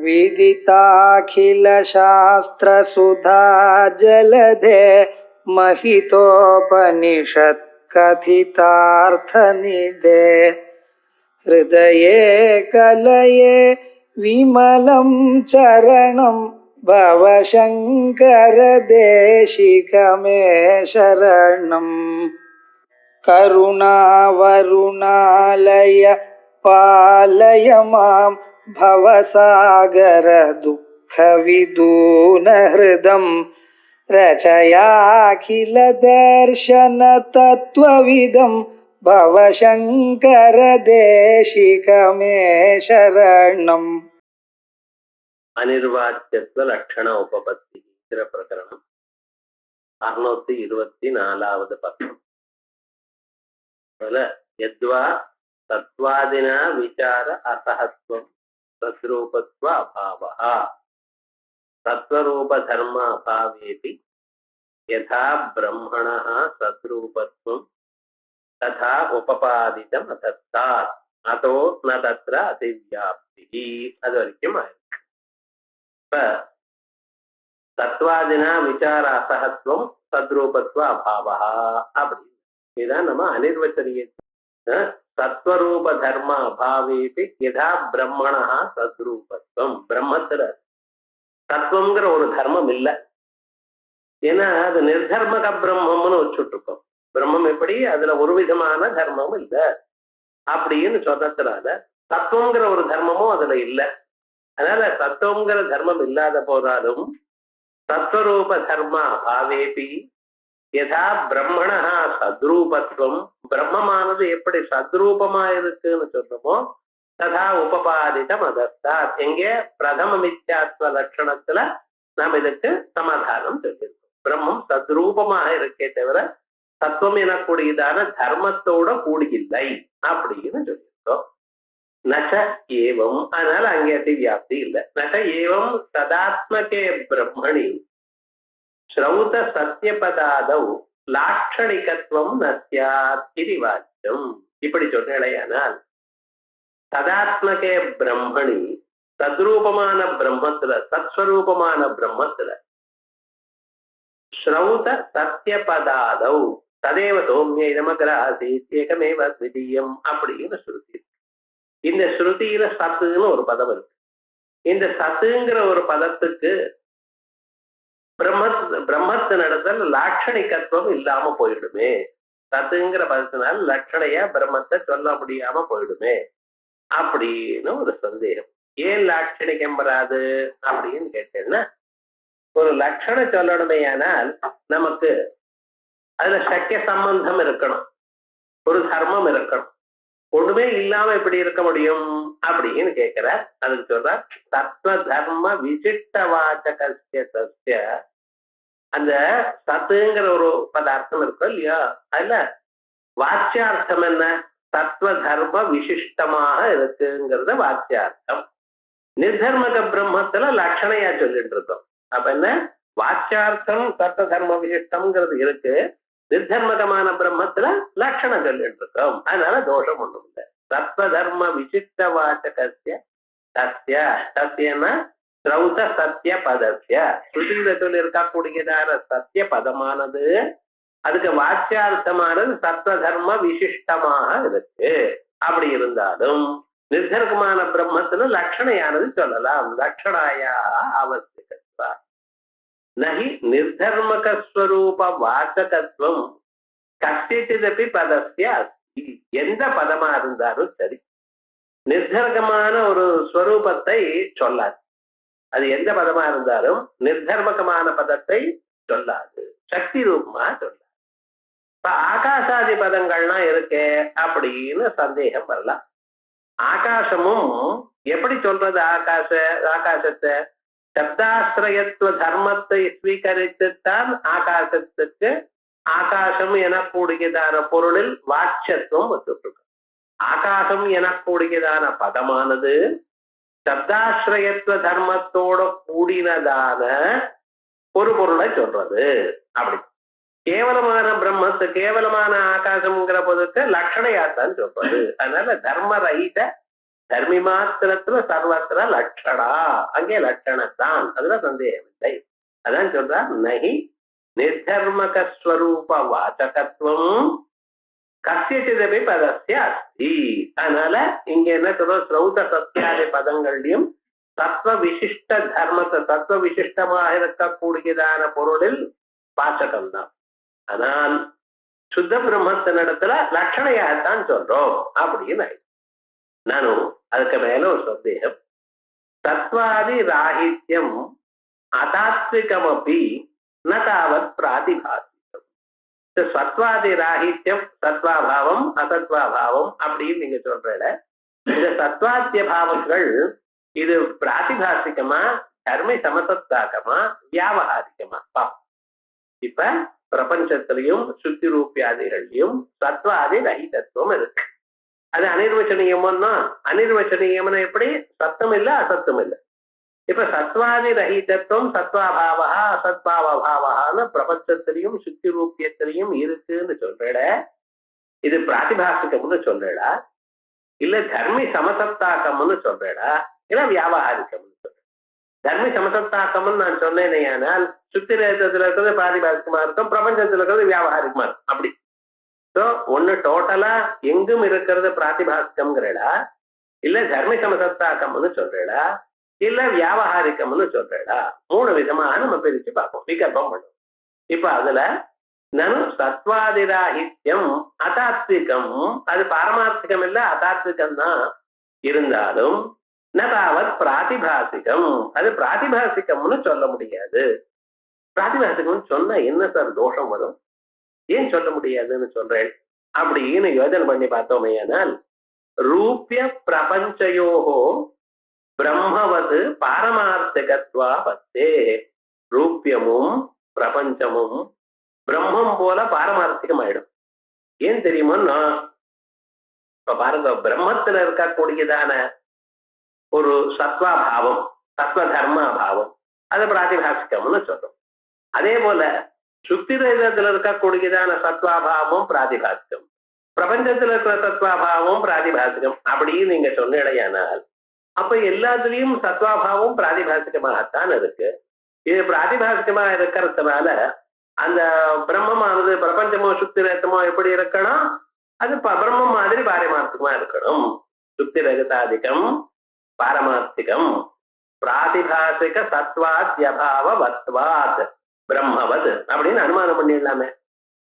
विदिताखिलशास्त्रसुधा जलधे महितोपनिषत् कथितार्थनिधे हृदये कलये विमलं चरणं भवशङ्कर देशिकमे शरणम् करुणावरुणालय पालय मां भवसागर दुःखविदूनहृदं रचयाखिलदर्शन तत्त्वविदं भवशङ्कर देशिकमे शरणम्. அனிர்வாச்சியத்துவ லட்சண உபபத்தி பிரகரணம் 624வது பக்கம். யத்வா தத்வாதினா விசார அசஹத்வம் தத்ரூபத்வ அபாவஹ தத்வரூப தர்ம அபாவேபி யதா பிரம்மணः தத்ரூபத்வம் ததா உபபாதிதம் அதத்தாத் அதோ ந தத்ர அதிவ்யாப்தி. அது வரைக்கும் ஆயிருக்கு. இப்ப தத்வாதினா விசார அசஹத்வம் தத்ரூபத்வ அபாவஹ அப்படி இதுதான் நம்ம அனிர்வச்சரிய தத்வரூப தர்ம அபாவேபி யதா பிரம்மணா தத்ரூபத்வம். பிரம்மத்துல தத்துவங்கிற ஒரு தர்மம் இல்லை. ஏன்னா அது நிர்தர்மக பிரம்மம்னு வச்சுட்டு இருக்கோம். பிரம்மம் எப்படி, அதுல ஒரு விதமான தர்மமும் இல்லை அப்படின்னு சொன்னதுனால தத்துவங்கிற ஒரு தர்மமும் அதுல இல்லை. அதனால தத்துவங்கிற தர்மம் இல்லாத போதாலும் தத்வரூப தர்ம அபாவேபி யதா பிரம்மணா சத்ரூபத்துவம், பிரம்மமானது எப்படி சத்ரூபமா இருக்குன்னு சொல்றோமோ ததா உபபாதிதம் அதஸ்தாத். எங்கே பிரதம மித்யாத்வ லட்சணத்துல நாம் இதுக்கு சமாதானம் சொல்லியிருக்கோம். பிரம்மம் சத்ரூபமாக இருக்கே தவிர தத்துவம் எனக்கூடியதான தர்மத்தோட கூடியில்லை அப்படின்னு சொல்லியிருக்கோம். நச ஏவம், அதனால அங்கே அதிவியாப்தி இல்லை. நச ஏவம் சதாத்மகே பிரம்மணி ஸ்ரௌத சத்தியபதாதவ் லாட்சணிகத்துவம் நஸ்யாத் இது வாச்சியம். இப்படி சொன்னேனால் சதாத்மகே பிரம்மணி தத்ரூபமான பிரம்மத்துல சத்ஸ்வரூபமான பிரம்மத்துல ஸ்ரௌத சத்தியபதாதவ் ததேவ சௌமிய இதமகர ஆசீத் ஏகமேவ த்விதீயம் அப்படின்னு ஸ்ருதி. இந்த ஸ்ருதியில சத்துன்னு ஒரு பதம் இருக்கு. இந்த சத்துங்கிற ஒரு பதத்துக்கு பிரம்மத்தினிடத்தில் லாட்சணிகத்துவம் இல்லாம போயிடுமே. சத்துங்கிற பதத்தினால் லட்சணைய பிரம்மத்தை சொல்ல முடியாம போயிடுமே அப்படின்னு ஒரு சந்தேகம். ஏன் லாட்சணிகம் வராது அப்படின்னு கேட்டேன்னா, ஒரு லட்சணம் சொல்லணுமே ஆனால் நமக்கு அதுல சக்கிய சம்பந்தம் இருக்கணும், ஒரு தர்மம் இருக்கணும். ஒண்ணுமே இல்லாம எப்படி இருக்க முடியும் அப்படின்னு கேட்கிற. அதுக்கு சொல்ற தத்துவ தர்ம விசிஷ்ட வாச்சகஸ்ய சஸ்ய. அந்த சத்துங்கிற ஒரு பதார்த்தம் இருக்கும் இல்லையா, அதுல வாச்சியார்த்தம் என்ன, தத்துவ தர்ம விசிஷ்டமாக இருக்குங்கிறத வாச்சியார்த்தம். நிர்தர்மக பிரம்மத்துல லட்சணையா சொல்லிட்டு இருக்கோம். அப்ப என்ன, வாச்சியார்த்தம் தத்துவ தர்ம விசிஷ்டம்ங்கிறது இருக்கு, நிர்தர்மகமான பிரம்மத்துல லட்சணம் சொல்லிட்டு இருக்கோம். அதனால தோஷம் ஒண்ணும் இல்லை. தத்துவ தர்ம விசிஷ்ட வாச்சகஸ்ய சத்திய, சத்தியன்னா ஸ்ரௌத சத்திய பதஸ்ய, ஸ்ருதியில சொல்லி இருக்கக்கூடியதான சத்திய பதமானது அதுக்கு வாச்சியார்த்தமானது சத்வ தர்ம விசிஷ்டமாக இருக்கு. அப்படி இருந்தாலும் நிர்தர்மமான பிரம்மத்துல லட்சணையானது சொல்லலாம். லட்சணாயா அவசியகத்வா நஹி நிர்தர்மகஸ்வரூப வாசகத்துவம் கஷ்டிதபி பதஸ்ய அஸ்தி. எந்த பதமா இருந்தாலும் சரி நிர்தர்மமான ஒரு ஸ்வரூபத்தை சொல்லாது. அது எந்த பதமா இருந்தாலும் நிர்தர்மகமான பதத்தை சொல்லாது, சக்தி ரூபமா சொல்லாது. இப்ப ஆகாசாதி பதங்கள்லாம் இருக்கே அப்படின்னு சந்தேகம் வரலாம். ஆகாசமும் எப்படி சொல்றது, ஆகாசத்தை சப்தாசிரயத்துவ தர்மத்தை ஸ்வீகரித்துத்தான் ஆகாசத்துக்கு ஆகாசம் எனக்கூடியதான பொருளில் வாட்சத்துவம் வந்துட்டு. ஆகாசம் எனக்கூடியதான பதமானது சப்தாசிரயத்துவ தர்மத்தோட கூடினதான ஒரு பொருளை சொல்றது. அப்படி கேவலமான பிரம்மத்து கேவலமான ஆகாசம்ங்கிற பொதுக்கு லட்சணையாத்தான் சொல்றது. அதனால தர்ம ரஹித தர்மி மாத்திரத்துல சர்வத்திர லட்சணா, அங்கே லட்சணத்தான், அதுல சந்தேகம் இல்லை. அதான் சொல்றார், நகி நிர்தர்மகஸ்வரூப வாச்சகத்துவம் கசியச்சிதபி பதஸ்ய அஸ்தி. அதனால இங்க என்ன சொல்றோம், ஸ்ரௌத சத்தியாதி பதங்களையும் தத்துவ விசிஷ்ட தர்மத்தை, தத்துவ விசிஷ்டமாக இருக்கக்கூடியதான பொருளில் வாச்சகம் தான். ஆனால் சுத்த பிரம்மத்தினிடத்துல லட்சணையாகத்தான் சொல்றோம் அப்படின்னு. நானும் அதுக்கு மேல ஒரு சந்தேகம், தத்வாதி ராகித்யம் அதாத்விகமபி ந தாவத் பிராதிபாசிகம். சத்வாதி ராகித்யம், சத்வாபாவம் அசத்வாபாவம் அப்படின்னு நீங்க சொல்றல, இந்த சத்வாத்திய பாவங்கள் இது பிராதிபாசிகமா, தர்ம சமசத்தாகமா, வியாவகாரிகமா? இப்ப பிரபஞ்சத்திலையும் சுத்தி ரூபியாதிகளையும் சத்வாதி ரஹிதத்துவம் இருக்கு. அது அனிர்வச்சனீயம்னா, அனிர்வச்சனீயம்னா எப்படி? சத்தம் இல்ல, அசத்தம் இல்லை. இப்ப சத்வாதி ரஹிதத்துவம் சத்வாபாவா அசத்வாபாவான்னு பிரபஞ்சத்திலையும் சுத்தி ரூபியத்திலையும் இருக்குன்னு சொல்றேட, இது பிராதிபாசிகம்னு சொல்றேடா, இல்ல தர்மி சமசத்தாக்கம்னு சொல்றேடா, இல்ல வியாவகாரிக்கம்னு சொல்றேன். தர்மி சமசத்தாக்கம்னு நான் சொன்னேனே, ஆனால் சுத்தி ரேதத்துல இருக்கிறது பிராதிபாசிகமா இருக்கும், பிரபஞ்சத்துல இருக்கிறது வியாவகாரிகமா இருக்கும். அப்படி ஒண்ணு டோட்டலா எங்கும் இருக்கிறது பிராதிபாசிகம்ங்கிறடா, இல்ல தர்மி சமசத்தாக்கம்னு சொல்றேடா, இல்ல வியாவகாரிக்கம்னு சொல்றேடா. மூணு விதமாக நம்ம பிரிச்சு பார்ப்போம், விகல்பம் பண்ணுவோம். இப்ப அதுல நனு சத்வாதிராகித்யம் அதாத்விகம், அது பாரமார்த்திகம் இல்ல, அதாத்விகம் தான். இருந்தாலும் நதாவத் பிராதிபாசிகம், அது பிராதிபாசிகம்னு சொல்ல முடியாது. பிராதிபாசிகம்னு சொன்னா என்ன சார் தோஷம் வரும், ஏன் சொல்ல முடியாதுன்னு சொல்றேன் அப்படின்னு யோஜனை பண்ணி பார்த்தோமே. ஆனால் ரூபிய பிரபஞ்சயோகோ பிரம்மவது பாரமார்த்திகத்வா பத்தே, ரூபியமும் பிரபஞ்சமும் பிரம்மம் போல பாரமார்த்திகம் ஆயிடும். ஏன் தெரியுமோன்னா, இப்ப பாருங்க, பிரம்மத்துல இருக்கக்கூடியதான ஒரு சத்வாபாவம், சத்வ தர்மாபாவம், அது பிராதிபாசிகம்னு சொல்றோம். அதே போல சுத்திரத்துல இருக்கக்கூடியதான சத்வாபாவமும் பிராதிபாசிகம், பிரபஞ்சத்துல இருக்கிற சத்வாபாவமும் பிராதிபாசிகம் அப்படின்னு நீங்க சொன்னீடையானால், அப்ப எல்லாத்துலயும் சத்வாபாவம் பிராதிபாசிகமாகத்தான் இருக்கு. இது பிராதிபாசிகமா இருக்கிறதுனால அந்த பிரம்மமானது பிரபஞ்சமோ சுத்திரத்தமோ எப்படி இருக்கணும், அது பிரம்மம் மாதிரி பாரமார்த்திகமா இருக்கணும். சுத்தி ரகதாதிகம் பாரமார்த்திகம், பிராதிபாசிக சத்வாத்யபாவத்வாத் பிரம்மவத் அப்படின்னு அனுமானம் பண்ணிடலாமே.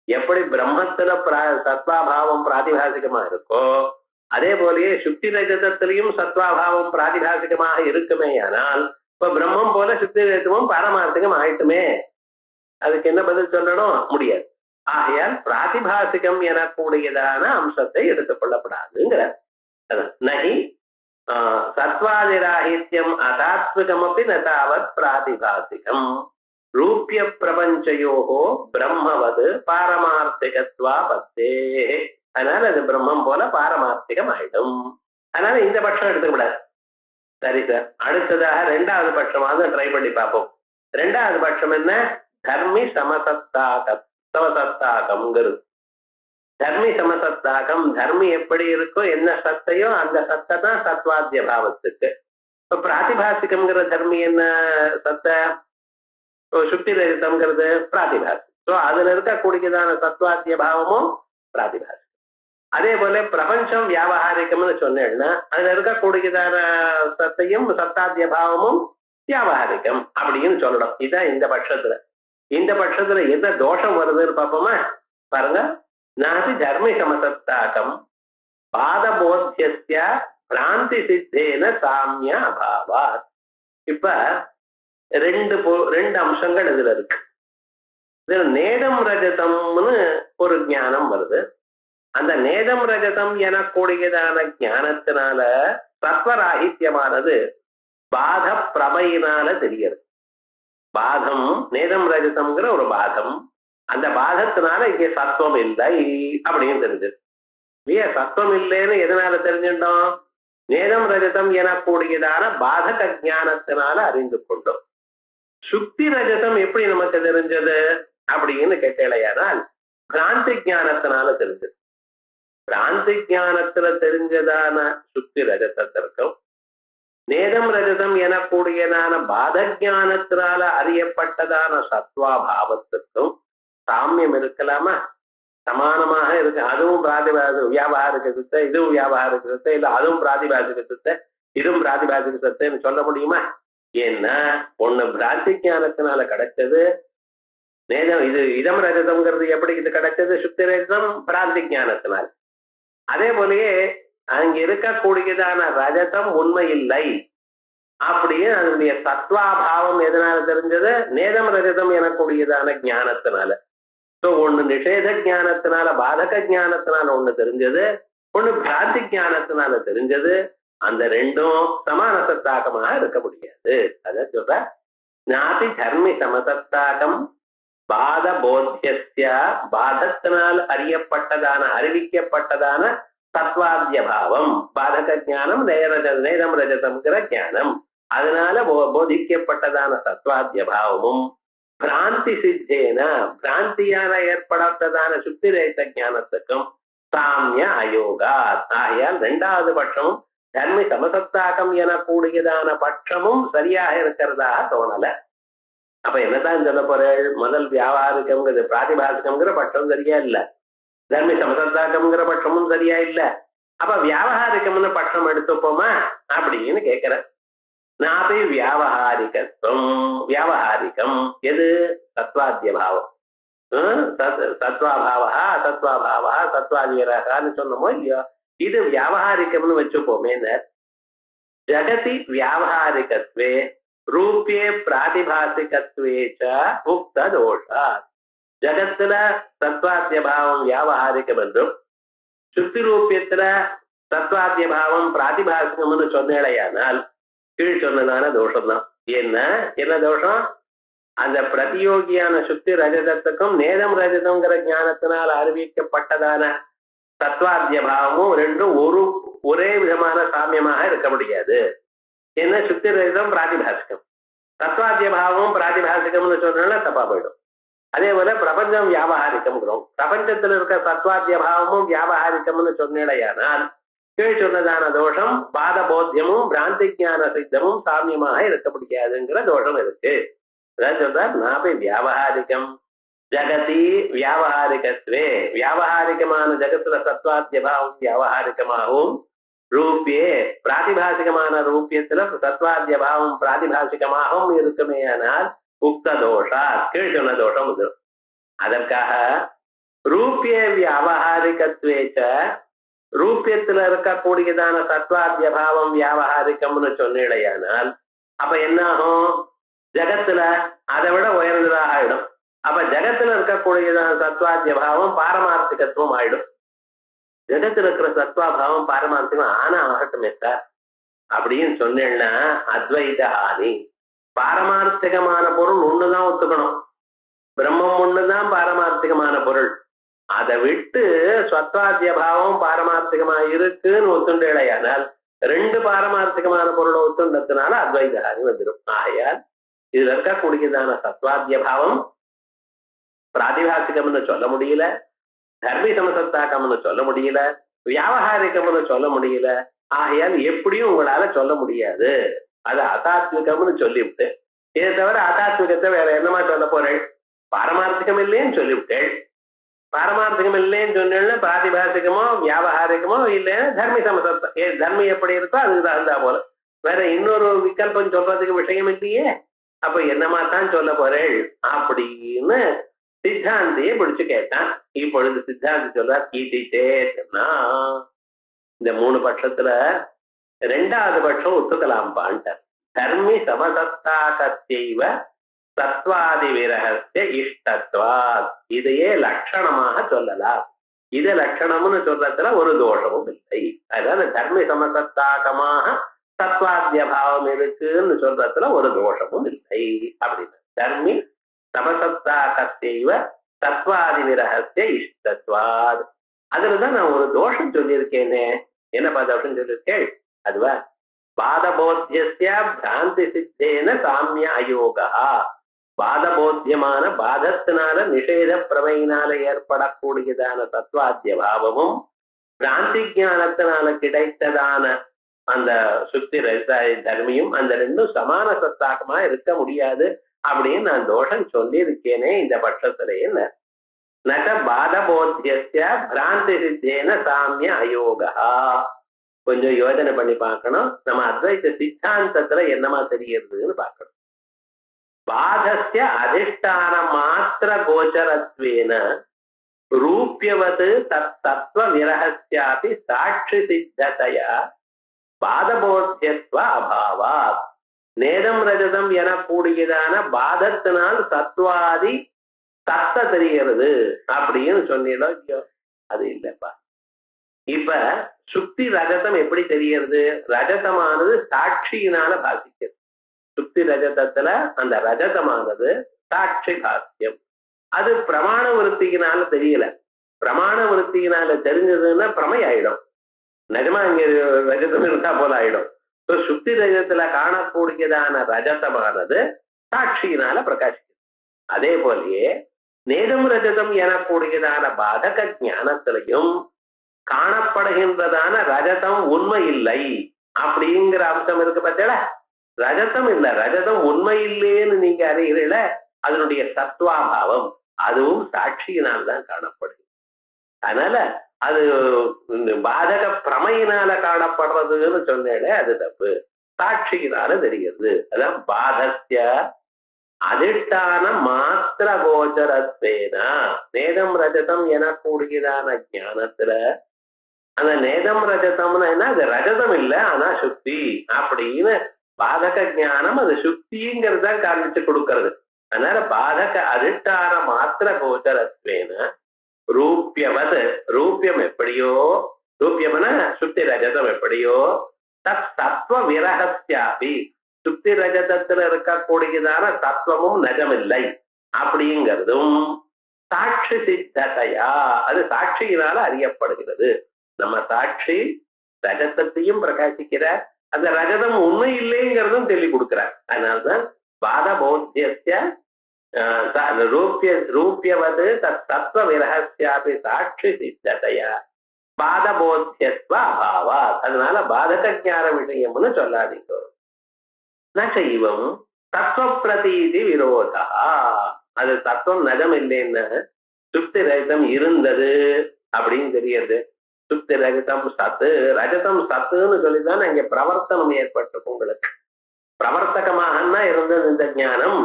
எப்படி பிரம்மத்துல சத்வாபாவம் பிராதிபாசிகமா இருக்கோ, அதே போலயே சுத்தி ரஜதத்திலையும் சத்வாபாவம் பிராதிபாசிகமாக இருக்குமே. ஆனால் இப்ப பிரம்மம் போல சுத்தி ரஜதமும் பாரமார்த்திகம் ஆயிட்டுமே, அதுக்கு என்ன பதில் சொல்லணும்? முடியாது. ஆகையால் பிராதிபாசிகம் எனக்கூடியதான அம்சத்தை எடுத்துக் கொள்ளப்படாதுங்கிற நகி சத்வாதிராகித்யம் அதாத்விகமப்பி நதாவத் பிராதிபாசிகம் ரூபிய பிரபஞ்சயோகோ பிரம்மவது பாரமார்த்திகத்வா பத்தே. அதனால அது பிரம்மம் போல பாரமார்த்திகம் ஆயிடும். அதனால இந்த பட்சம் எடுத்துக்கூடாது. சரி சார், அடுத்ததாக ரெண்டாவது பட்சமாக ட்ரை பண்ணி பார்ப்போம். ரெண்டாவது பட்சம் என்ன? தர்மி சமசத்தாகம்ங்கிறது. தர்மி சமசத்தாகம், தர்மி எப்படி இருக்கோ, என்ன சத்தையோ அந்த சத்தை தான் சத்வாத்திய பாவத்துக்கு. இப்ப பிராதிபாசிகம்ங்கிற தர்மி என்ன சத்த, சுத்தி ரஜிதம்ங்கிறது பிராதிபாசிகம். ஸோ அதுல இருக்கக்கூடியதான சத்வாத்திய பாவமும் பிராதிபாசிகம். அதே போல பிரபஞ்சம் வியாவகாரிகம்னு சொன்னேன்னா அதுல இருக்கக்கூடியதான சத்தையும் சத்தாத்திய பாவமும் வியாவகாரிகம் அப்படின்னு சொல்லணும். இதுதான் இந்த பட்சத்துல. இந்த பட்சத்துல என்ன தோஷம் வருதுன்னு பார்ப்போமா? பாருங்க, நாசி தர்மி சமசத்தாகம் பாதபோத்திய பிராந்தி சித்தேன சாமிய அபாவாத். இப்ப ரெண்டு அம்சங்கள் இதுல இருக்கு. இதுல நேதம் ரஜதம்னு ஒரு ஞானம் வருது. அந்த நேதம் ரஜதம் எனக்கூடியதான ஞானத்தினால சத்வராகித்யமானது பாத பிரமையினால தெரிகிறது. பாதம் நேதம் ரஜதம்ங்கிற ஒரு பாதம், அந்த பாதத்தினால இங்கே சத்துவம் இல்லை அப்படின்னு தெரிஞ்சது. இல்லையா? சத்துவம் இல்லைன்னு எதனால தெரிஞ்சுட்டோம்? நேதம் ரஜதம் எனக்கூடியதான பாதக ஞானத்தினால அறிந்து கொண்டோம். சுக்தி ரஜதம் எப்படி நமக்கு தெரிஞ்சது அப்படின்னு கேட்டலையானால் பிராந்தி ஞானத்தினால தெரிஞ்சது. பிராந்தி ஞானத்துல தெரிஞ்சதான சுத்தி ரஜதத்திற்கும் நேதம் ரஜதம் எனக்கூடியதான பாத ஞானத்தினால அறியப்பட்டதான சத்வாபாவத்திற்கும் சாமியம் இருக்கலாமா? சமானமாக இருக்கு. அதுவும் வியாபாரிக சித்த, இதுவும் வியாபாரிக சித்த, இல்ல அதுவும் பிராதிபாசிக சித்த, இதுவும் பிராதிபாசிக சித்தன்னு சொல்ல முடியுமா? ஏன்னா ஒண்ணு பிராந்தி ஞானத்தினால கிடைச்சது நேதம், இது இதம் ரஜதம்ங்கிறது எப்படி இது கிடைச்சது? சுத்தி ரஜதம் பிராந்தி ஞானத்தினால். அதே போலயே அங்க இருக்கக்கூடியதான ரஜதம் உண்மை இல்லை அப்படியே அதனுடைய சத்வாபாவம் எதனால தெரிஞ்சது? நேதம் ரஜதம் எனக்கூடியதான ஞானத்தினால. ஒண்ணு நிஷேத ஞானத்தினால பாதக ஞானத்தினால ஒண்ணு தெரிஞ்சது, ஒண்ணு பிராந்தி ஞானத்தினால தெரிஞ்சது. அந்த ரெண்டும் சமான சத்தாக்கமாக இருக்க முடியாது. அத சொல்ற நாதி தர்மி சமசத்தாக்கம் பாத போத்திய பாதத்தினால் அறியப்பட்டதான அறிவிக்கப்பட்டதான சத்வாத்திய பாவம் பாதக ஞானம் நேதம் ரஜதம்ங்கிற ஞானம், அதனால போதிக்கப்பட்டதான சத்வாத்திய பாவமும் பிராந்தி சித்தேன பிராந்தியான ஏற்படாததான சுத்தி ரேத்த ஞானத்துக்கும் சாமிய அயோகா. ஆகையால் இரண்டாவது பட்சமும் தர்மி சமசத்தாக்கம் எனக்கூடியதான பட்சமும் சரியாக இருக்கிறதாக தோணல. அப்ப என்னதான் சொல்ல போறேன்? முதல் வியாபாரிகம்ங்கிறது பிராதிபாசிகம்ங்கிற பட்சம் சரியா இல்ல, தர்மி சமசத்தாக்கம்ங்கிற பட்சமும் சரியா இல்ல. அப்ப வியாபாரிகம்னு பட்சம் எடுத்துப்போமா அப்படின்னு கேட்கிறேன். நாபி வியாபாரிகத்துவம் வியாபாரிகம் எது? சத்வாத்திய பாவம். சத்வாபாவா அசத்வாபாவா சத்வாதிரகான்னு சொன்னமோ இல்லையோ, இது வியாபாரிகம்னு வச்சுப்போமே. ஜகதி வியாபாரிகத்வே ரூபியே பிராதிபாசிகத்வே ச உக்த தோஷா. ஜகத்துல சத்வாத்திய பாவம் வியாபாரிகம் என்றும் சுத்தி ரூபியத்துல சத்வாத்திய பாவம் பிராதிபாசிகம்னு சொன்னேடையானால் கீழ் சொன்னதான தோஷம்தான். என்ன தோஷம்? அந்த பிரதியோகியான சுத்தி ரஜதத்துக்கும் நேதம் ரஜதம்ங்கிற ஞானத்தினால் அறிவிக்கப்பட்டதான சத்வாத்திய பாவமும் ரெண்டும் ஒரே விதமான சாமியமாக இருக்க முடியாது. ஏன்னா சுத்தி ரஜதம் பிராதிபாசிகம், சத்வாத்திய பாவமும் பிராதிபாசிகம்னு சொன்னா தப்பா போயிடும். அதே போல பிரபஞ்சம் வியாபாரிக்கம்ங்கிறோம். பிரபஞ்சத்துல இருக்க சத்வாத்திய பாவமும் வியாபாரிக்கம்னு சொன்னேடையானால் கீழ் சொன்னதான தோஷம் பாத போத்தியமும் பிராந்தி ஞான சித்தமும் சாமியமாக இருக்க முடியாதுங்கிற தோஷம் இருக்கு. அதான் சொல்றார் நாபி வியாபாரிகம் ஜகதி வியாபாரிகத்வே வியாபாரிகமான ஜகத்துல சத்வாத்திய பாவம் வியாபாரிகமாகவும் ரூபியே பிராதிபாசிகமான ரூபியத்துல சத்வாத்திய பாவம் பிராதிபாசிகமாகவும் இருக்குமே. ஆனால் உக்த தோஷா கீழ் சொன்ன தோஷம் இது. அதற்காக ரூபிய வியாபாரிகத்வேச்ச ரூபியத்துல இருக்கக்கூடியதான சத்வாத்திய பாவம் வியாபாரிகம்னு சொன்னேடையானால் அப்ப என்ன ஆகும்? ஜகத்துல அதை விட உயர்ந்ததாக ஆயிடும். அப்ப ஜகத்துல இருக்கக்கூடியதான சத்வாத்திய பாவம் பாரமார்த்திகத்துவம் ஆயிடும். ஜகத்துல இருக்கிற சத்வாபாவம் பாரமார்த்திகம் ஆனா ஆகட்டுமே சார் அப்படின்னு சொன்னேன்னா அத்வைத ஹானி. பாரமார்த்திகமான பொருள் ஒண்ணுதான் ஒத்துக்கணும், பிரம்மம் ஒண்ணுதான் பாரமார்த்திகமான பொருள். அதை விட்டு சத்வாத்திய பாவம் பாரமார்த்திகமா இருக்குன்னு ஒத்துண்டேடையானால் ரெண்டு பாரமார்த்திகமான பொருளை ஒத்துண்டதுனால அத்வைத ஹானி வந்துடும். ஆகையால் இதுல இருக்கக்கூடியதான சத்வாத்திய பாவம் பிராதிபாசிகம்னு சொல்ல முடியல, தர்மி சமசத்தாக்கம்னு சொல்ல முடியல, வியாபாரிகம்னு சொல்ல முடியல. ஆகையால் எப்படியும் உங்களால சொல்ல முடியாது, அது அதாத்மிகம்னு சொல்லிவிட்டு இதை தவிர அதாத்மிகத்தை வேற என்னமா சொல்ல போறேன்? பாரமார்த்திகம் இல்லைன்னு சொல்லிவிட்டேன். பாரமார்த்திகம் இல்லைன்னு சொன்னேன்னா பிராதிபாசிகமோ வியாபாரிகமோ இல்லைன்னா தர்மி சமசத்தா தர்மி எப்படி இருக்கோ அதுக்கு தகுந்தா போல வேற இன்னொரு விகல்பம் சொல்றதுக்கு விஷயம் இல்லையே. அப்ப என்னமா தான் சொல்ல போறேள் அப்படின்னு சித்தாந்தியை பிடிச்சு கேட்டான். இப்பொழுது சித்தாந்தி சொல்றார் கீதிச்சேன்னா இந்த மூணு பட்சத்துல ரெண்டாவது பட்சம் ஒத்துக்கலாம்பான்ட்டார். தர்மி சமசத்தாகத்தைவ சத்வாதி விரகஸ்ய இஷ்டத்வாத் இதையே லட்சணமாக சொல்லலாம். இதை லட்சணம்னு சொல்றதுல ஒரு தோஷமும் இல்லை. அதாவது தர்மி சமசத்தாகமாக சத்வாத்திய பாவம் இருக்குன்னு சொல்றதுல ஒரு தோஷமும் இல்லை அப்படின்னு. தர்மி சமசத்தாகத்தைவ சத்வாதி விரகஸ்ய இஷ்டத்வாத் அதுலதான் நான் ஒரு தோஷம் சொல்லியிருக்கேனே. என்னப்பா தோஷம் சொல்லியிருக்கேன்? அதுவா பாதபோத்திய பிராந்தி சித்தேன சாமிய அயோகா. பாதபோத்தியமான பாதத்தினால நிஷேத பிரமையினால ஏற்படக்கூடியதான தத்வாத்திய பாவமும் பிராந்தி ஞானத்தினால கிடைத்ததான அந்த சுத்தி தர்மியும் அந்த ரெண்டும் சமான சத்தாகமா இருக்க முடியாது அப்படின்னு நான் தோஷம் சொல்லி இருக்கேனே இந்த பட்சத்திலேயே நக பாதபோத்திய பிராந்தி சித்தேன சாமிய அயோகா. கொஞ்சம் யோஜனை பண்ணி பார்க்கணும். நம்ம அத்வைத சித்தாந்தத்துல என்னமா தெரியுதுன்னு பார்க்கணும். பாதஸ்ய அதிஷ்டான மாத்திர கோச்சரத்வேன ரூபியவது தத்துவ விரகஸ்யாபி சாட்சி சித்ததையா பாதபோத்தியத்துவ அபாவாத். நேதம் ரஜதம் எனக்கூடியதான பாதத்தினால் சத்வாதி சத்த தெரிகிறது அப்படின்னு சொன்னீங்களோ இல்லையோ, அது இல்லப்பா. இப்ப சுக்தி ரஜதம் எப்படி தெரிகிறது? ரஜதமானது சாட்சியினால பாசிக்கிறது. சுக்தி ரஜதத்துல அந்த ரஜதமானது சாட்சி பாசியம். அது பிரமாண விருத்தியினால தெரியல. பிரமாண விருத்தியினால தெரிஞ்சதுன்னா பிரமை ஆயிடும். நிஜமா இங்க ரஜதம் இருந்தா போல ஆயிடும். சுக்தி ரஜத்துல காணக்கூடியதான ரஜதமானது சாட்சியினால பிரகாசிக்கிறது. அதே போலயே நேதம் ரஜதம் எனக்கூடியதான பாதக ஞானத்திலையும் காணப்படுகின்றதான ரஜதம் உண்மை இல்லை அப்படிங்கிற அம்சம் இருக்கு பார்த்தீங்களா? ரஜதம் இல்ல, ரஜதம் உண்மை இல்லைன்னு நீங்க அறிகிறீங்கள, அதனுடைய சத்வாபாவம் அதுவும் சாட்சியினால் தான் காணப்படுது. அதனால அது பாதக பிரமையினால காணப்படுறதுன்னு சொன்னேன், அது தப்பு. சாட்சியினால தெரிகிறது. அதான் பாதஸ்ய அதிஷ்டான மாத்திர கோச்சரத்வேனா நேதம் ரஜதம் எனக்கூடியதான ஞானத்துல அந்த நேதம் ரஜதம்னா என்ன? அது ரஜதம் இல்லை, ஆனா சுக்தி அப்படின்னு பாதக ஞானம் அது சுக்திங்கிறத காண்பிச்சு கொடுக்கறது. அதனால பாதக அதிஷ்டான மாத்திர கோச்சரத்வேன ரூபியவது, ரூபியம் எப்படியோ, ரூபியம்னா சுக்தி ரஜதம் எப்படியோ, தத் தத்துவ விரகஸ்யாபி சுக்தி ரஜதத்துல இருக்கக்கூடியதான தத்துவமும் நஜமில்லை அப்படிங்கிறதும் சாட்சி சித்ததையா, அது சாட்சியினால அறியப்படுகிறது. நம்ம சாட்சி ரஜதத்தையும் பிரகாசிக்கிற, அந்த ரஜதம் உண்மை இல்லைங்கிறதும் தெளி கொடுக்கிறார். அதனால்தான் பாதபோத்திய ரூபியவது தத்துவ விரகஸ்யாபி சாட்சி சித்ததையா பாதபோத்தியத்வ அபாவா. அதனால பாதக ஞான விஷயம்னு சொல்லாதீங்க. நைவம் தத்துவ பிரதீதி விரோதா, அது தத்துவம் நஜம் இல்லைன்னு சுக்தி ரஜதம் இருந்தது அப்படின்னு தெரியுது. சுக்தி ரஜதம் சத்து, ரஜதம் சத்துன்னு சொல்லிதான் இங்க பிரவர்த்தனம் ஏற்பட்டு உங்களுக்கு பிரவர்த்தகமாகனா இருந்தது இந்த ஞானம்.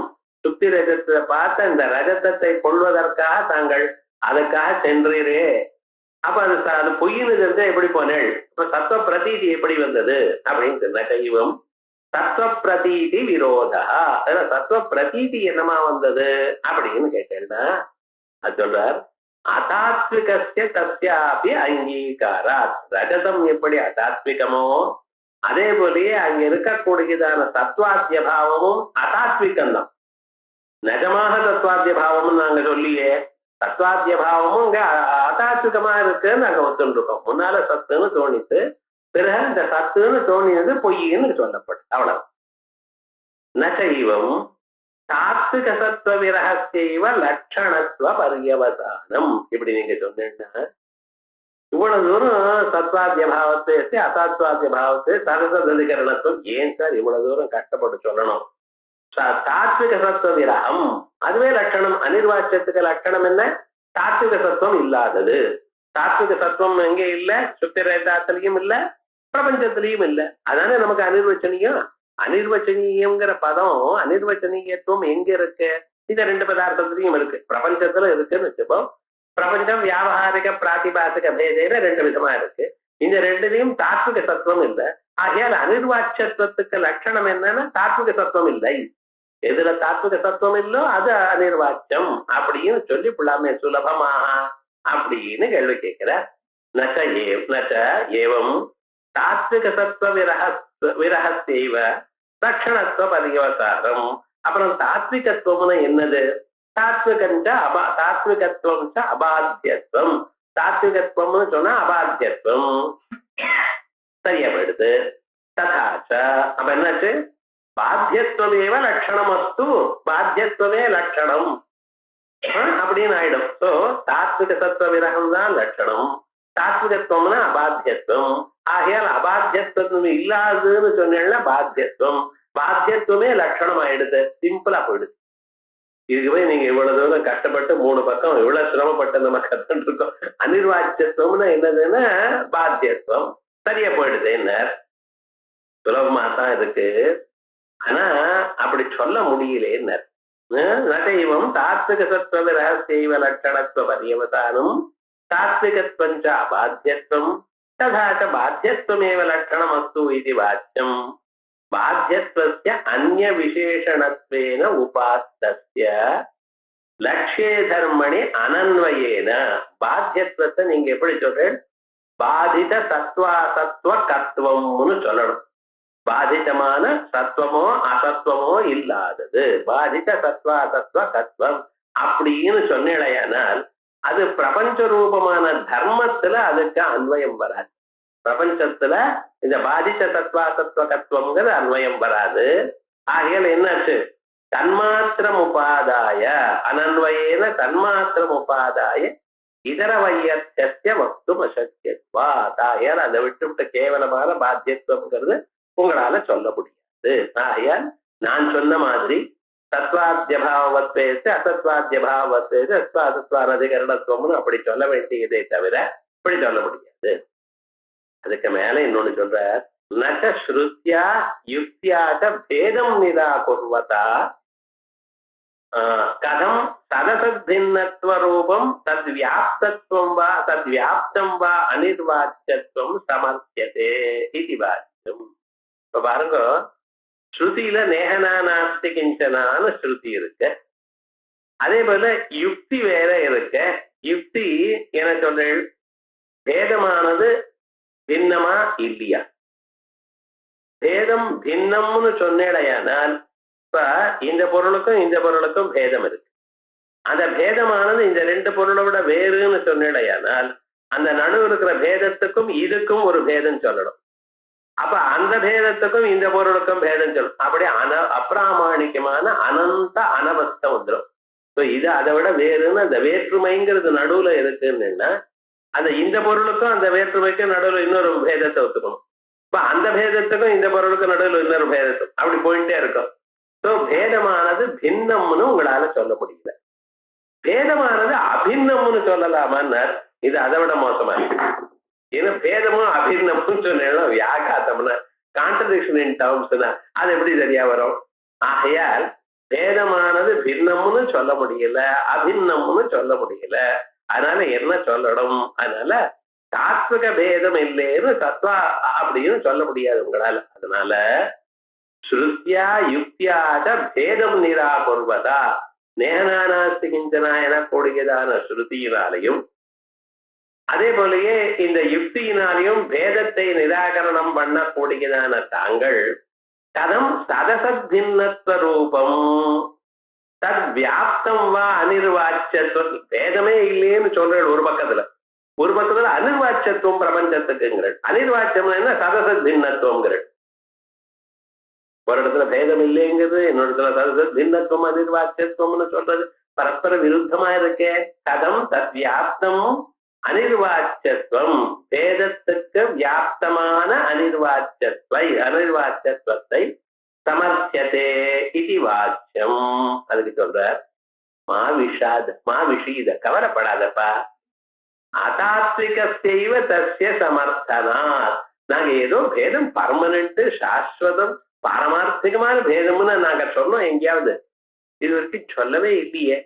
சுக்தி ரஜத்தை பார்த்த இந்த ரஜதத்தை கொள்வதற்காக தாங்கள் அதுக்காக சென்றீரே, அப்ப அது பொய்னு தெரிஞ்சா எப்படி போனேள்? இப்ப சத்துவ பிரதீதி எப்படி வந்தது அப்படின்னு சொன்ன கைவம் தத்துவ பிரதீதி விரோதா. அதுல தத்துவ பிரதீதி என்னமா வந்தது அப்படின்னு கேட்டேன்னா அது சொல்றார், அதாத்விகஸ்ய தஸ்யாபி அங்கீகாராத். ரஜதம் எப்படி அதாத்விகமோ அதே போலயே அங்க இருக்கக்கூடியதான தத்துவாத்திய பாவமும் அதாத்விகம்தான். நிஜமாக தத்துவாத்திய பாவம்னு நாங்க சொல்லியே, தத்துவாத்திய பாவமும் இங்க அதாத்விகமா இருக்குன்னு நாங்க ஒத்துருக்கோம். முன்னால சத்துன்னு தோணித்து, பிறகு இந்த சத்துன்னு தோணினது பொய்ன்னு சொல்லப்படும். அவ்வளவு. நைவம் தாத்விக சத்துவ விரகஸ்யைவ லட்சணத்துவ பரியவசானம். இப்படி நீங்க சொன்னீங்கன்னா இவ்வளவு தூரம் சத்வாத்திய பாவத்தை அசாத்வாத்திய பாவத்தை சரசதிகரணத்துவம் ஏன் சார் இவ்வளவு தூரம் கஷ்டப்பட்டு சொல்லணும்? தாத்விக சத்துவ விரகம் அதுவே லட்சணம். அனிர்வாச்சியத்துக்கு லட்சணம் என்ன? தாத்விக சத்துவம் இல்லாதது. தாத்விக சத்துவம் எங்கே இல்ல? சுத்தி ரேதாத்திலையும் இல்ல, பிரபஞ்சத்திலையும் இல்ல. அதானே நமக்கு அனிர்வச்சனீயம். அனிர்வச்சனீயம்ங்கிற பதம், அனிர்வச்சனீயத்துவம் எங்க இருக்கு? இந்த ரெண்டு பதார்த்தத்திலையும் இருக்கு. பிரபஞ்சத்துல இருக்குன்னு வச்சுப்போம். பிரபஞ்சம் வியாபகாரிக பிராதிபாசிக பேதேன ரெண்டு விதமா இருக்கு. இந்த ரெண்டுலையும் தாத்விக சத்துவம் இல்லை. ஆகையால் அனிர்வாச்சத்துவத்துக்கு லட்சணம் என்னன்னா தாத்விக சத்துவம் இல்லை. எதுல தாத்விக சத்துவம் இல்லோ அது அனிர்வாச்சம் அப்படின்னு சொல்லி பிள்ளாமே சுலபமாக அப்படின்னு கேள்வி கேட்கிற. நச்ச ஏவம் தாத்விக சத்துவ விரகஸ்யைவ லட்சணத்துவ பரியவசாரம். அப்புறம் தாத்விகத்துவம்னு என்னது? தாத்விகத்துவம் அபாத்தியத்துவம். தாத்விகத்துவம்னு சொன்னா அபாத்தியத்துவம் சரியா போயிடுது. ததாச்ச அப்ப என்னாச்சு? பாத்தியத்துவமேவ லட்சணம் அஸ்து, பாத்தியத்துவமே லட்சணம் அப்படின்னு ஆயிடும். சோ தாத்விக சத்துவ விரகம் தான் லட்சணம், சாத்விகத்துவம்னா அபாத்தியத்துவம். ஆகையால் அபாத்தியத்துவம் இல்லாததுன்னு சொன்னா பாத்தியத்துவம். பாத்தியத்துவமே லட்சணம் ஆயிடுது, சிம்பிளா போயிடுது. இதுக்குமே நீங்க இவ்வளவு தூரம் கஷ்டப்பட்டு 3 பக்கம் இவ்வளவு சிரமப்பட்டு நம்ம கத்துட்டு இருக்கோம். அனிர்வாச்சியத்துவம்னா என்னதுன்னா பாத்தியத்துவம். சரியா போயிடுது. என்ன சுலபமா தான் இருக்கு, ஆனா அப்படி சொல்ல முடியல. நகைவம் தாத்விக சத்வ ரகசிய லட்சணத்துவ பரியவசானம் தாத்விகத்வஞ்ச அபாத்தியத்துவம் ததாச்ச பாத்தியத்துவமேவ லட்சணம் அஸ்து இது வாச்சியம். பாத்தியத்வஸ்ய அன்ய விசேஷணத்வேன உபாஸ்தஸ்ய லட்சிய தர்மணி அனன்வயேன. பாத்தியத்வத்தை நீங்க எப்படி சொல்றேன்? பாதித சத்வாசத்வ கத்துவம்னு சொல்லணும். பாதிதமான சத்துவமோ அசத்துவமோ இல்லாதது பாதித சத்வாசத்வ கத்துவம் அப்படின்னு சொன்னேனால் அது பிரபஞ்ச ரூபமான தர்மத்துல அதுக்கு அன்வயம் வராது. பிரபஞ்சத்துல இந்த பாதித்த சத்வாசத்வ கத்துவம்ங்கிற அன்வயம் வராது. ஆகையால் என்னாச்சு? தன்மாத்திரம் உபாதாய அனன்வயேன தன்மாத்திரம் உபாதாய இதர வையத்திய வஸ்தும் அசக்கியத்வா. ஆகையால் அதை விட்டு கேவலமான பாத்தியத்துவம்ங்கிறது உங்களால சொல்ல முடியாது. ஆகையால் நான் சொன்ன மாதிரி சத்வாத்தியபாவத்வேத்து அசத்வாத்தியபாவத்வேத்து அசத்வாசத்வானதிகரணத்துவம்னு அப்படி சொல்ல வேண்டியதே தவிர இப்படி சொல்ல முடியாது. அதுக்கு மேல இன்னொன்னு சொல்ற, நச்ச ஸ்ருத்யா யுக்தியாக பேதம் நிராகுர்வதா கதம் சதசத்பின்னத்வ ரூபம் தத்வியாப்தத்வம் வா தத்வியாப்தம் வா அனிர்வாச்சியத்துவம் சமர்த்தியதே இது வாச்சியம். இப்ப பாருங்க, ஸ்ருதியில நேகனா நாஸ்தி கிஞ்சனான்னு ஸ்ருதி இருக்கு. அதே போல யுக்தி வேற இருக்கு. யுக்தி என்ன சொல்ற? பேதமானது பின்னமா இல்லையா? பேதம் பின்னம்னு சொன்னேடையானால் இப்ப இந்த பொருளுக்கும் இந்த பொருளுக்கும் பேதம் இருக்கு. அந்த பேதமானது இந்த 2 பொருளை விட வேறுன்னு சொன்னேடையானால் அந்த நடுவில் இருக்கிற பேதத்துக்கும் இதுக்கும் ஒரு பேதம் சொல்லணும். அப்ப அந்த பேதத்துக்கும் இந்த பொருளுக்கும் பேதம் சொல்லணும். அப்படி அப்பிராமாணிக்கமான அனந்த அனவஸ்தம் வந்துடும். இது அதை விட வேறுன்னு அந்த வேற்றுமைங்கிறது நடுவுல இருக்குன்னா அந்த இந்த பொருளுக்கும் அந்த வேற்றுமைக்கும் நடுவில் இன்னொரு பேதத்தை ஒத்துக்கணும். இப்ப அந்த பேதத்துக்கும் இந்த பொருளுக்கும் நடுவில் இன்னொரு பேதத்தை அப்படி போயிட்டே இருக்கும். ஸோ பேதமானது பின்னம்னு உங்களால சொல்ல முடியல. பேதமானது அபின்னம்னு சொல்லலாமான்னு இது அதை விட மோசமா இருக்கு. ஏன்னா பேதமும் அபின்னமும் சொன்னா வியாகாத்தம்னா கான்ட்ரடிக்ஷன் இன் டர்ம்ஸ்னா அது எப்படி சரியா வரும்? ஆகையால் பேதமானது பின்னம்னு சொல்ல முடியல, அபின்னம்னு சொல்ல முடியல. அதனால என்ன சொல்லணும்? அதனால தாத்விக பேதம் இல்லைன்னு தத்வா அப்படின்னு சொல்ல முடியாது உங்களால. அதனால ஸ்ருத்யா யுக்தியாக பேதம் நிராகுர்வதா நேகனாஸ்தி கிஞ்சனா என கூடியதான ஸ்ருதியினாலையும் அதே போலயே இந்த யுக்தியினாலையும் பேதத்தை நிராகரணம் பண்ணக்கூடியதான தாங்கள் கதம் சதசத்பின்னத்வ ரூபம் தத் வியாப்தம் வா அனிர்வாச்சியத்துவம் பேதமே இல்லையேன்னு சொல்றேன் ஒரு பக்கத்துல. ஒரு பக்கத்துல அனிர்வாச்சியத்துவம் பிரபஞ்சத்துக்குங்கிறேன். அனிர்வாச்சியம் என்ன? சதசத் பின்னத்துவம்ங்கிற. ஒரு இடத்துல பேதம் இல்லைங்கிறது, இன்னொரு இடத்துல சதசத் பின்னத்துவம் அனிர்வாச்சியத்துவம்னு சொல்றது பரஸ்பர விருத்தமா இருக்கே. கதம் தத் வியாப்தம் அனிர்வாச்சியத்துவம் பேதத்துக்கு வியாப்தமான அனிர்வாச்சியத்துவத்தை சமர்த்தியதே இது வாச்சியம். அதுக்கு சொல்ற மா விஷீத கவலைப்படாதப்பா. அதாத்விகஸ்யைவ தஸ்ய சமர்த்தனாத். நாங்க ஏதோ பேதம் பர்மனன்ட் சாஸ்வதம் பாரமார்த்திகமான பேதம்னு நாங்க சொன்னோம் எங்கேயாவது? இது வரைக்கும் சொல்லவே இல்லையே.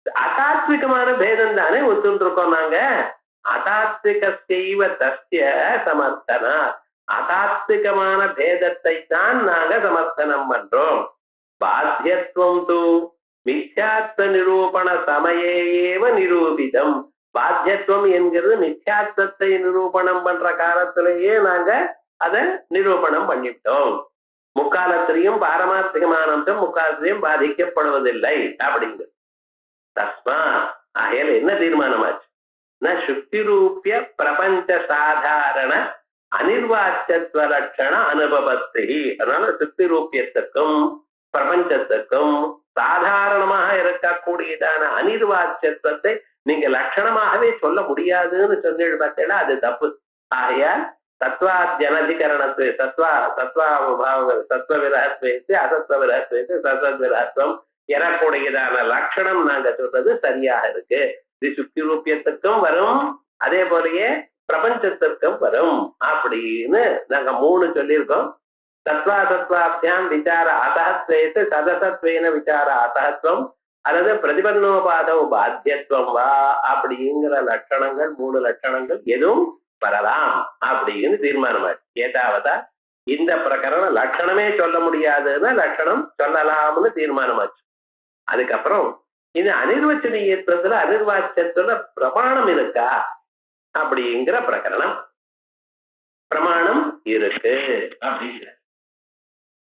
அதாத்விகமான பேதம் தானே ஒத்துட்டு இருக்கோம் நாங்க. அதாத்விகஸ்யைவ தஸ்ய சமர்த்தனாத். அதாத்விகமான பேதத்தை தான் நாங்க சமர்த்தனம் பண்றோம். பாத்தியத்துவம் தூ மித்யாத்வ நிரூபண சமயேவ நிரூபிதம். பாத்தியத்துவம் என்கிறது மித்யாத்வத்தை நிரூபணம் பண்ற காலத்திலேயே நாங்க அதை நிரூபணம் பண்ணிவிட்டோம். முக்காலத்திலையும் பாரமார்த்திகமான அம்சம் முக்காலத்திலையும் பாதிக்கப்படுவதில்லை அப்படிங்கிறது. தஸ்மா ஆகையால என்ன தீர்மானமாச்சு? சுக்தி ரூபிய பிரபஞ்ச சாதாரண அனிர்வாச்சியத்துவ லட்சண அனுபவத்தை. அதனால சுக்தி ரூபியத்துக்கும் பிரபஞ்சத்துக்கும் சாதாரணமாக இருக்கக்கூடியதான அனிர்வாச்சியத்துவத்தை நீங்க லட்சணமாகவே சொல்ல முடியாதுன்னு சொன்னீங்க பார்த்தீங்களா, அது தப்பு. ஆகையால் தத்வாத்யனதிகரணத்துவ சத்வ விரகத்வேத்து அசத்வ விரகத்வேத்து சசத் விரகத்துவம் எனக்கூடியதான லட்சணம் நாங்க சொல்றது சரியாக இருக்கு. இது சுக்தி ரூபியத்துக்கும் வரும், அதே போலயே பிரபஞ்சத்திற்கும் வரும் அப்படின்னு நாங்க 3 சொல்லியிருக்கோம். சத்வாசத்வாபியாம் விசார அசகத்வேத்து சதசத்வேன விசார அசகத்துவம் அல்லது பிரதிபன்னோபாதம் பாத்தியத்துவம் வா அப்படிங்கிற லட்சணங்கள் 3 லட்சணங்கள் எதுவும் வரலாம் அப்படின்னு தீர்மானமாச்சு. ஏதாவதா இந்த பிரகரணம் லட்சணமே சொல்ல முடியாதுன்னா லட்சணம் சொல்லலாம்னு தீர்மானமாச்சு. அதுக்கப்புறம் இந்த அனிர்வச்சனீயத்துவத்துல அனிர்வாச்சத்துல பிரமாணம் இருக்கா அப்படிங்கிற பிரகரணம். பிரமாணம் இருக்கு அப்படிங்கிற